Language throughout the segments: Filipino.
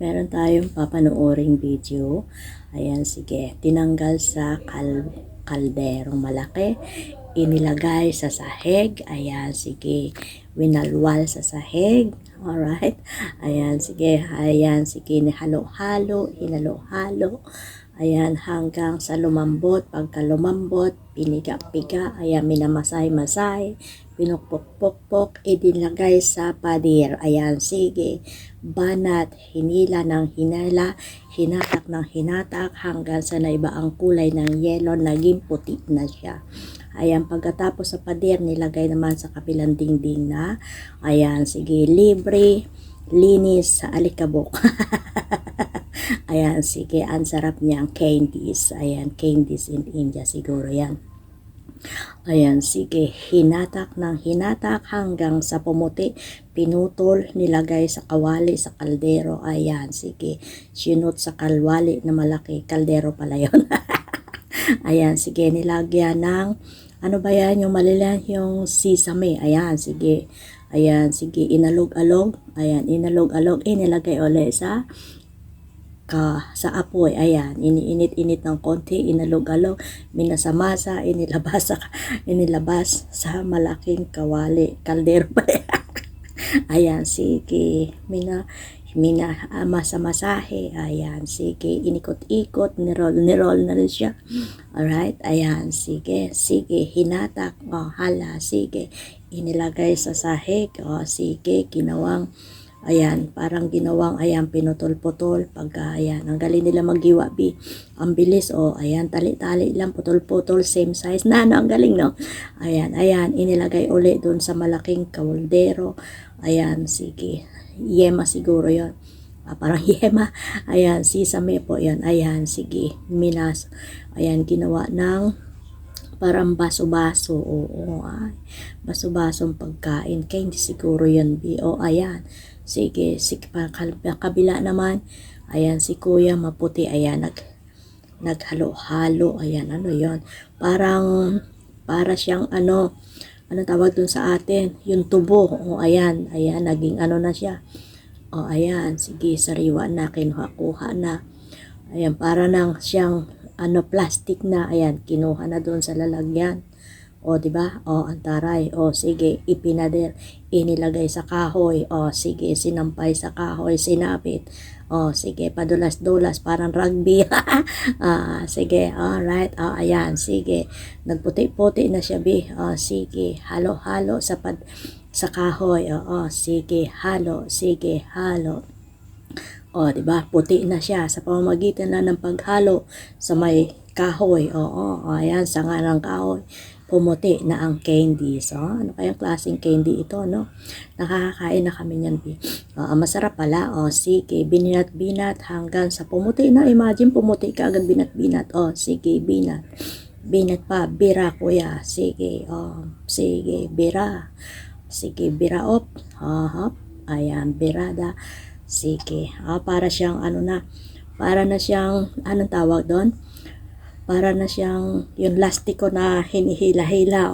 Meron tayong papanooring video. Ayan, sige. Tinanggal sa kalderong malaki. Inilagay sa sahig. Ayan, sige. Winalwal sa sahig. Alright. Ayan, sige. Ayan, sige. Halo-halo. Hinalo-halo. Ayan, hanggang sa lumambot. Pagka lumambot, piniga-piga. Ayan, minamasay-masay. Pinukpok-pok-pok. Idinagay sa padir. Ayan, sige. Banat, hinila ng hinala, hinatak ng hinatak hanggang sa naiba ang kulay ng yelo, naging puti na siya. Ayan, pagkatapos sa pader, nilagay naman sa kabilang dingding na, ayan, sige, libre, linis sa alikabok. Ayan, sige, ang sarap niyang candies. Ayan, candies in India siguro yan. Ayan, sige, hinatak ng hinatak hanggang sa pumuti, pinutol, nilagay sa kawali sa kaldero. Ayan, sige, sinut sa kalwali na malaki, kaldero pala yun. Ayan, sige, nilagyan ng, ano ba yan, yung malilang yung sesame. Ayan, sige, ayan, sige, inalog-alog, ayan, inalog-alog, inilagay ulit sa apoy. Ayan, iniinit-init ng konti, inalog-alog, minasamasa, inilabas sa malaking kawali, kaldero pa. Ayan, sige, masamasahe. Ayan, sige, inikot-ikot, nirol na rin siya. Alright, ayan, sige, hinatak, hala, sige, inilagay sa sahig, sige, ginawang, ayan, parang ginawang, ayan, pinutol-putol, pagka, ayan, ang galing nila maghiwa, ang bilis, ayan, tali-tali lang, putol-putol, same size, ang galing, no? Ayan, inilagay uli doon sa malaking kaldero, ayan, sige, yema siguro yon, parang yema, ayan, sesame po yan, ayan, sige, ayan, ginawa ng, parang baso-baso, baso-basong pagkain, kaya hindi siguro yan, ayan, sige, kabila naman, ayan, si kuya maputi, ayan, naghalo-halo, ayan, ano yon, para siyang, ano tawag dun sa atin, yung tubo, ayan, naging ano na siya, ayan, sige, sariwa na, kinuha-kuha na, ayan, para nang siyang, plastic na, ayan, kinuha na dun sa lalagyan, diba? Ang taray. Sige, ipinader, inilagay sa kahoy. Sige, sinampay sa kahoy, sinapit. Sige, padulas-dulas, parang rugby. Sige, alright. Ayan, sige. Nagputi-puti na siya, sige, halo-halo sa kahoy. Sige, halo. Sige, halo. Diba? Puti na siya sa pamamagitan na ng paghalo sa may kahoy. Ayan, sanga ng kahoy. Pumuti na ang candy. So, ano kayang klaseng candy ito, no? Nakakakain na kami niyan, masarap pala. Sige, binat-binat hanggang sa pumuti na. Imagine, pumuti ka agad, binat-binat. Sige, binat. Binat pa, bira, kuya. Sige, sige, bira. Sige, bira, hop. Ayan, birada. Sige, para siyang, para na siyang, anong tawag doon? Para na siyang yung lastiko na hinihila-hila.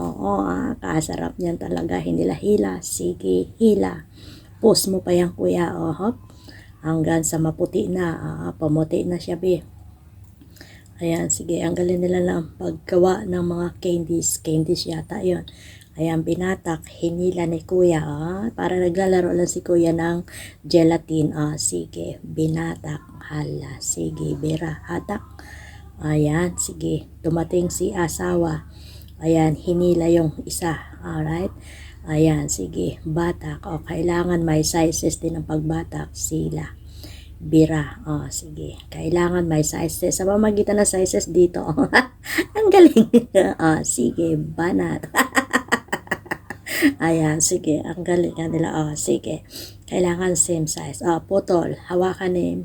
Kasarap niyan talaga, hinila-hila. Sige, hila. Push mo pa yan, kuya. Hop. Hanggang sa maputi na. Pamuti na siya, Ayan, sige. Ang galing nila lang paggawa ng mga candies. Candies yata yon. Ayan, binatak, hinila ni kuya. Para naglalaro lang si kuya ng gelatin. Sige, binatak, hala. Sige, bira, hatak. Ayan, sige, dumating si asawa. Ayan, hinila yung isa. Alright? Ayan, sige, batak. Kailangan may sizes din ng pagbatak. Sila. Bira. Sige, kailangan may sizes. Sa pamagitan ng sizes dito. Ang galing. Sige, banat. Ayan, sige, ang galing nila. Sige, kailangan same size. Putol, hawakan ni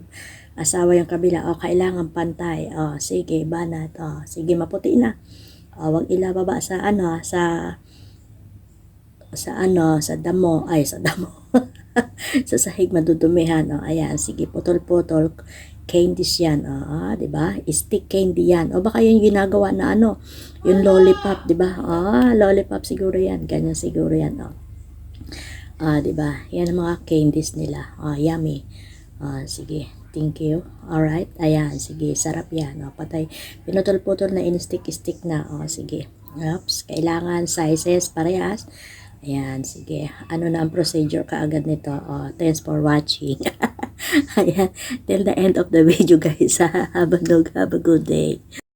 asawa yung kabila. Kailangan pantay. Sige, banat. Sige, maputi na. Wag ilababa sa sa damo. Sa damo. Sa sahig madudumihan. Ayan, sige, putol-putol. Candies yan. Diba? Stick candy yan. Baka yung ginagawa na yung lollipop, diba? Lollipop siguro yan. Ganyan siguro yan. Diba? Yan ang mga candies nila. Yummy. Sige. Thank you. Alright. Ayan. Sige. Sarap yan. Patay. Pinutol-putol na in-stick-stick na. Sige. Oops. Kailangan sizes parehas. Ayan. Sige. Ano na ang procedure kaagad nito? Thanks for watching. Ayan. Till the end of the video guys. Have a good day.